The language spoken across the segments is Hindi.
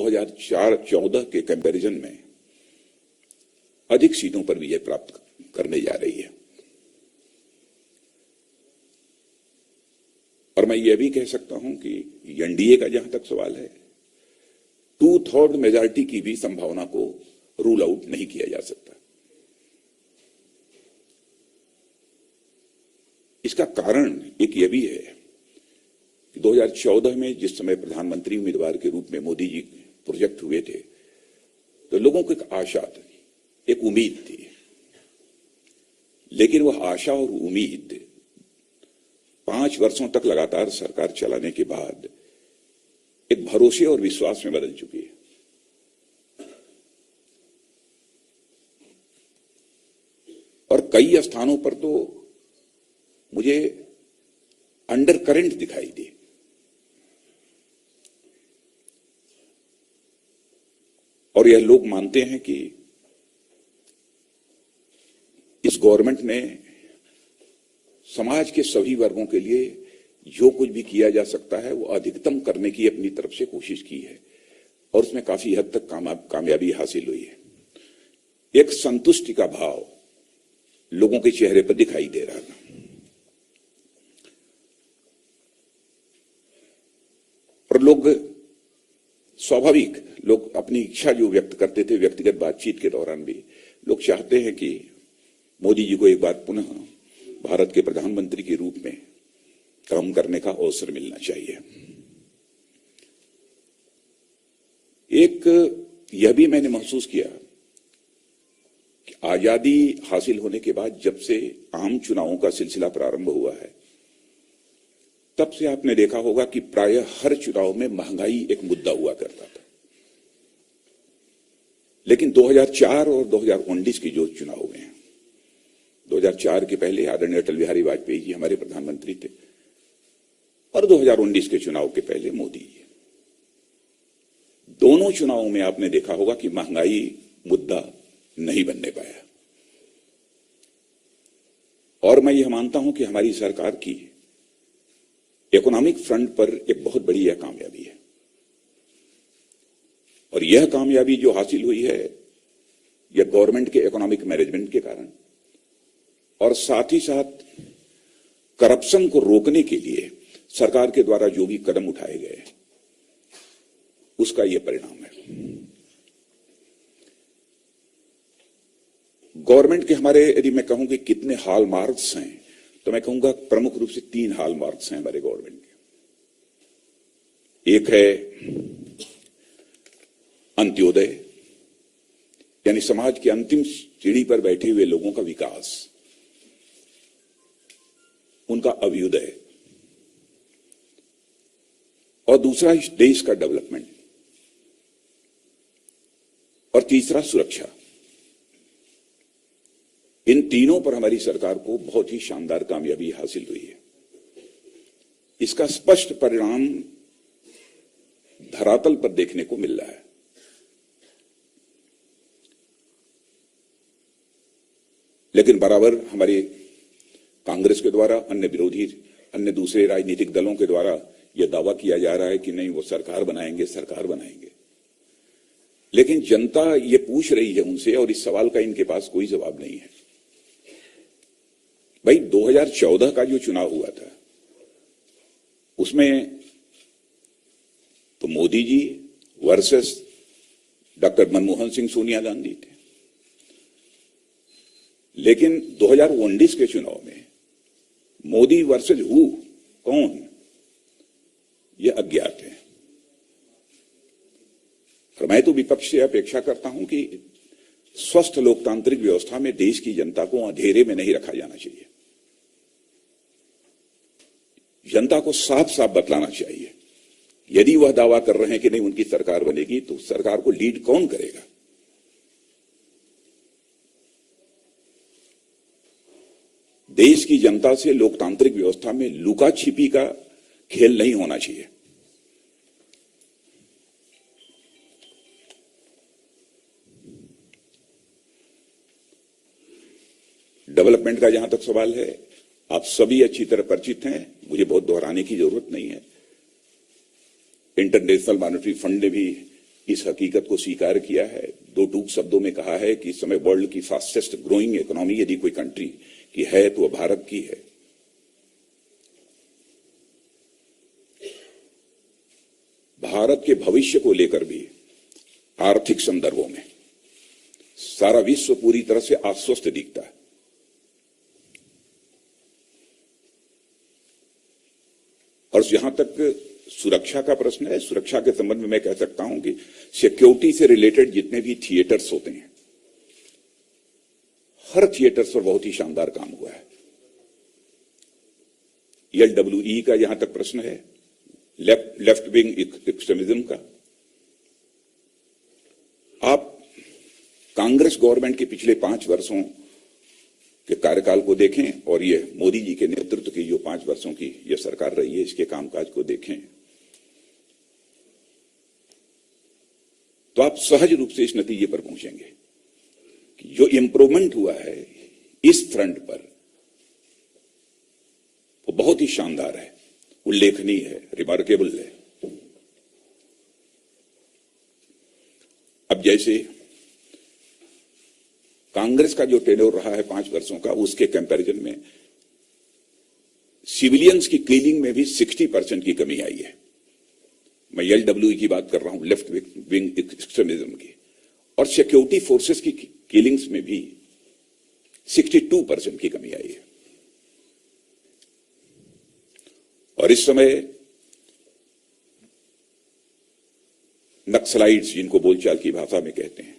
2014 के कंपैरिजन में अधिक सीटों पर विजय प्राप्त करने जा रही है। और मैं यह भी कह सकता हूं कि एनडीए का जहां तक सवाल है, 2/3 मेजॉरिटी की भी संभावना को रूल आउट नहीं किया जा सकता। इसका कारण एक यह भी है कि 2014 में जिस समय प्रधानमंत्री उम्मीदवार के रूप में मोदी जी प्रोजेक्ट हुए थे, तो लोगों को एक आशा थी, एक उम्मीद थी। लेकिन वह आशा और उम्मीद 5 वर्षों तक लगातार सरकार चलाने के बाद एक भरोसे और विश्वास में बदल चुकी है। और कई स्थानों पर तो मुझे अंडर करंट दिखाई दी। और यह लोग मानते हैं कि इस गवर्नमेंट ने समाज के सभी वर्गों के लिए जो कुछ भी किया जा सकता है वो अधिकतम करने की अपनी तरफ से कोशिश की है और उसमें काफी हद तक कामयाबी हासिल हुई है। एक संतुष्टि का भाव लोगों के चेहरे पर दिखाई दे रहा था। और लोग स्वाभाविक लोग अपनी इच्छा जो व्यक्त करते थे व्यक्तिगत बातचीत के दौरान भी, लोग चाहते हैं कि मोदी जी को एक बार पुनः भारत के प्रधानमंत्री के रूप में काम करने का अवसर मिलना चाहिए। एक यह भी मैंने महसूस किया कि आजादी हासिल होने के बाद जब से आम चुनावों का सिलसिला प्रारंभ हुआ है, तब से आपने देखा होगा कि प्रायः हर चुनाव में महंगाई एक मुद्दा हुआ करता था। लेकिन 2004 और 2019 के जो चुनाव हुए हैं, 2004 के पहले आदरणीय अटल बिहारी वाजपेयी जी हमारे प्रधानमंत्री थे और 2019 के चुनाव के पहले मोदी जी। दोनों चुनावों में आपने देखा होगा कि महंगाई मुद्दा नहीं बनने पाया। और मैं यह मानता हूं कि हमारी सरकार की इकोनॉमिक फ्रंट पर एक बहुत बड़ी यह कामयाबी है। और यह कामयाबी जो हासिल हुई है, यह गवर्नमेंट के इकोनॉमिक मैनेजमेंट के कारण और साथ ही साथ करप्शन को रोकने के लिए सरकार के द्वारा जो भी कदम उठाए गए उसका यह परिणाम है। गवर्नमेंट के हमारे, यदि मैं कहूं कि कितने हॉलमार्क्स हैं, तो मैं कहूंगा प्रमुख रूप से 3 हॉलमार्क्स हैं हमारे गवर्नमेंट के। एक है अंत्योदय, यानी समाज की अंतिम सीढ़ी पर बैठे हुए लोगों का विकास, उनका अभ्युदय। और दूसरा देश का डेवलपमेंट। और तीसरा सुरक्षा। इन तीनों पर हमारी सरकार को बहुत ही शानदार कामयाबी हासिल हुई है। इसका स्पष्ट परिणाम धरातल पर देखने को मिल रहा है। लेकिन बराबर हमारे कांग्रेस के द्वारा, अन्य दूसरे राजनीतिक दलों के द्वारा यह दावा किया जा रहा है कि नहीं, वो सरकार बनाएंगे। लेकिन जनता ये पूछ रही है उनसे, और इस सवाल का इनके पास कोई जवाब नहीं है। भाई, 2014 का जो चुनाव हुआ था उसमें तो मोदी जी वर्सेस डॉक्टर मनमोहन सिंह, सोनिया गांधी थे। लेकिन 2019 के चुनाव में मोदी वर्सेस कौन, यह अज्ञात है। और मैं तो विपक्ष से अपेक्षा करता हूं कि स्वस्थ लोकतांत्रिक व्यवस्था में देश की जनता को अंधेरे में नहीं रखा जाना चाहिए। जनता को साफ साफ बतलाना चाहिए। यदि वह दावा कर रहे हैं कि नहीं उनकी सरकार बनेगी, तो सरकार को लीड कौन करेगा? देश की जनता से लोकतांत्रिक व्यवस्था में लुका छिपी का खेल नहीं होना चाहिए। डेवलपमेंट का जहां तक सवाल है, आप सभी अच्छी तरह परिचित हैं, मुझे बहुत दोहराने की जरूरत नहीं है। इंटरनेशनल मॉनेटरी फंड ने भी इस हकीकत को स्वीकार किया है, दो टूक शब्दों में कहा है कि इस समय वर्ल्ड की फास्टेस्ट ग्रोइंग इकोनॉमी यदि कोई कंट्री की है तो वह भारत की है। भारत के भविष्य को लेकर भी आर्थिक संदर्भों में सारा विश्व पूरी तरह से आश्वस्त दिखता है। और जहां तक सुरक्षा का प्रश्न है, सुरक्षा के संबंध में मैं कह सकता हूं कि सिक्योरिटी से रिलेटेड जितने भी थिएटर्स होते हैं, हर थिएटर्स पर बहुत ही शानदार काम हुआ है। LWE का जहां तक प्रश्न है, लेफ्ट विंग एक्सट्रीमिज्म का, आप कांग्रेस गवर्नमेंट के पिछले 5 वर्षों के कार्यकाल को देखें और ये मोदी जी के नेतृत्व की जो 5 वर्षों की ये सरकार रही है, इसके कामकाज को देखें तो आप सहज रूप से इस नतीजे पर पहुंचेंगे कि जो इंप्रूवमेंट हुआ है इस फ्रंट पर वो बहुत ही शानदार है, उल्लेखनीय है, रिमार्केबल है। अब जैसे कांग्रेस का जो टेन्योर रहा है 5 वर्षों का, उसके कंपैरिजन में सिविलियंस की किलिंग में भी 60% की कमी आई है। मैं LWE की बात कर रहा हूं, लेफ्ट विंग एक्सट्रीमिज्म की, और सिक्योरिटी फोर्सेस की किलिंग्स में भी 62% की कमी आई है। और इस समय नक्सलाइट्स, जिनको बोलचाल की भाषा में कहते हैं,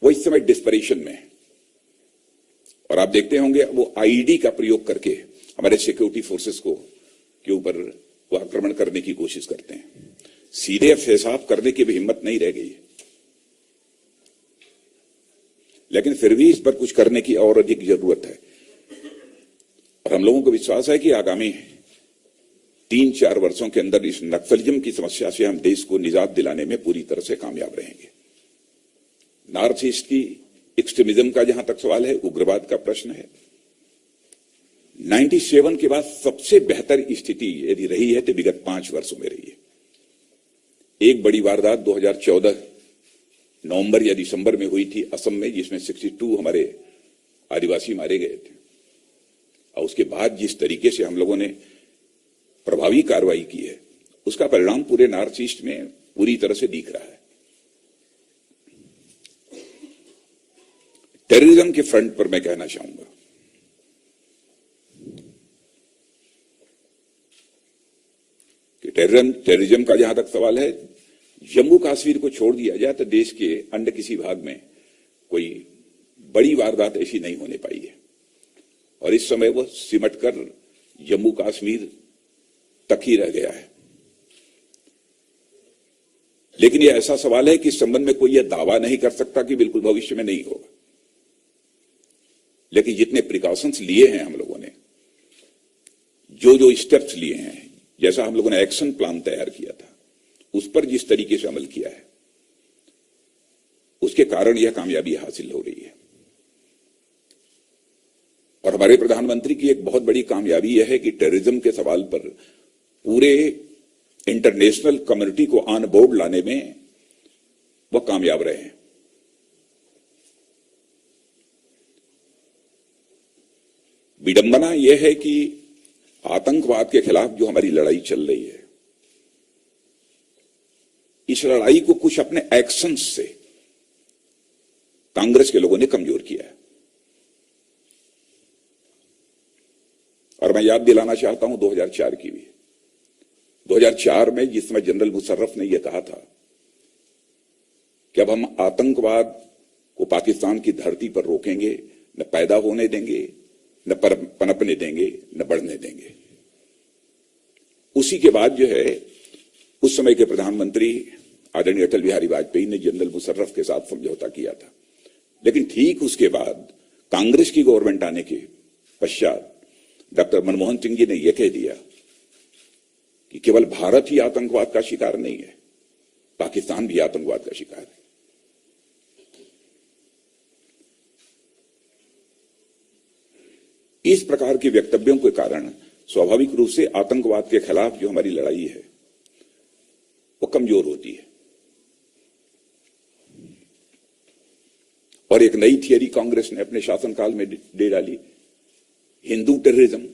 वो इस समय डिस्परेशन में है। और आप देखते होंगे वो आईडी का प्रयोग करके हमारे सिक्योरिटी फोर्सेस को के ऊपर वो आक्रमण करने की कोशिश करते हैं। सीधे फेसाब करने की भी हिम्मत नहीं रह गई है, लेकिन फिर भी इस पर कुछ करने की और अधिक जरूरत है। और हम लोगों को विश्वास है कि आगामी 3-4 वर्षों के अंदर इस नक्सलिज्म की समस्या से हम देश को निजात दिलाने में पूरी तरह से कामयाब रहेंगे। नॉर्थ ईस्ट की एक्सट्रीमिज्म का जहां तक सवाल है, उग्रवाद का प्रश्न है, 97 के बाद सबसे बेहतर स्थिति यदि रही है तो विगत 5 वर्षों में रही है। एक बड़ी वारदात 2014 नवंबर या दिसंबर में हुई थी असम में, जिसमें 62 हमारे आदिवासी मारे गए थे। और उसके बाद जिस तरीके से हम लोगों ने प्रभावी कार्रवाई की है, उसका परिणाम पूरे नॉर्थ ईस्ट में पूरी तरह से दिख रहा है। टेररिज्म के फ्रंट पर मैं कहना चाहूंगा कि टेररिज्म का जहां तक सवाल है, जम्मू कश्मीर को छोड़ दिया जाए तो देश के अन्य किसी भाग में कोई बड़ी वारदात ऐसी नहीं होने पाई है। और इस समय वो सिमटकर जम्मू कश्मीर तक ही रह गया है। लेकिन यह ऐसा सवाल है कि इस संबंध में कोई यह दावा नहीं कर सकता कि बिल्कुल भविष्य में नहीं होगा। लेकिन जितने प्रिकॉशंस लिए हैं हम लोगों ने, जो स्टेप्स लिए हैं, जैसा हम लोगों ने एक्शन प्लान तैयार किया था, उस पर जिस तरीके से अमल किया है, उसके कारण यह कामयाबी हासिल हो रही है। और हमारे प्रधानमंत्री की एक बहुत बड़ी कामयाबी यह है कि टेररिज्म के सवाल पर पूरे इंटरनेशनल कम्युनिटी को ऑन बोर्ड लाने में वह कामयाब रहे हैं। विडंबना यह है कि आतंकवाद के खिलाफ जो हमारी लड़ाई चल रही है, इस लड़ाई को कुछ अपने एक्शंस से कांग्रेस के लोगों ने कमजोर किया है। और मैं याद दिलाना चाहता हूं 2004 की भी। 2004 में जिस समय जनरल मुशर्रफ ने यह कहा था कि अब हम आतंकवाद को पाकिस्तान की धरती पर रोकेंगे, न पैदा होने देंगे, न पनपने देंगे, न बढ़ने देंगे। उसी के बाद जो है, उस समय के प्रधानमंत्री आदरणीय अटल बिहारी वाजपेयी ने जनरल मुशर्रफ के साथ समझौता किया था। लेकिन ठीक उसके बाद कांग्रेस की गवर्नमेंट आने के पश्चात डॉक्टर मनमोहन सिंह जी ने यह कह दिया कि केवल भारत ही आतंकवाद का शिकार नहीं है, पाकिस्तान भी आतंकवाद का शिकार है। इस प्रकार के वक्तव्यों के कारण स्वाभाविक रूप से आतंकवाद के खिलाफ जो हमारी लड़ाई है वो कमजोर होती है। और एक नई थियरी कांग्रेस ने अपने शासनकाल में दे डाली, हिंदू टेररिज्म।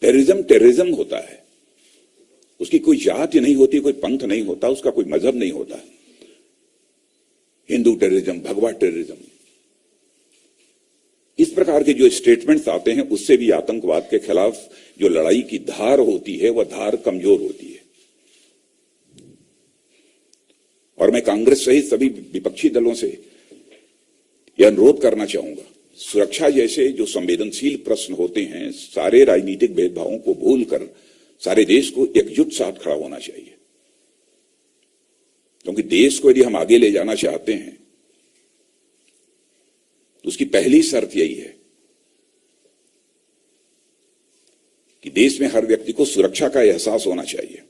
टेररिज्म टेररिज्म होता है, उसकी कोई जाति नहीं होती, कोई पंथ नहीं होता, उसका कोई मजहब नहीं होता। हिंदू टेररिज्म, भगवा टेररिज्म, इस प्रकार के जो स्टेटमेंट्स आते हैं, उससे भी आतंकवाद के खिलाफ जो लड़ाई की धार होती है, वह धार कमजोर होती है। और मैं कांग्रेस सहित सभी विपक्षी दलों से यह अनुरोध करना चाहूंगा, सुरक्षा जैसे जो संवेदनशील प्रश्न होते हैं, सारे राजनीतिक भेदभावों को भूलकर सारे देश को एकजुट साथ खड़ा होना चाहिए। क्योंकि देश को यदि हम आगे ले जाना चाहते हैं तो उसकी पहली शर्त यही है कि देश में हर व्यक्ति को सुरक्षा का एहसास होना चाहिए।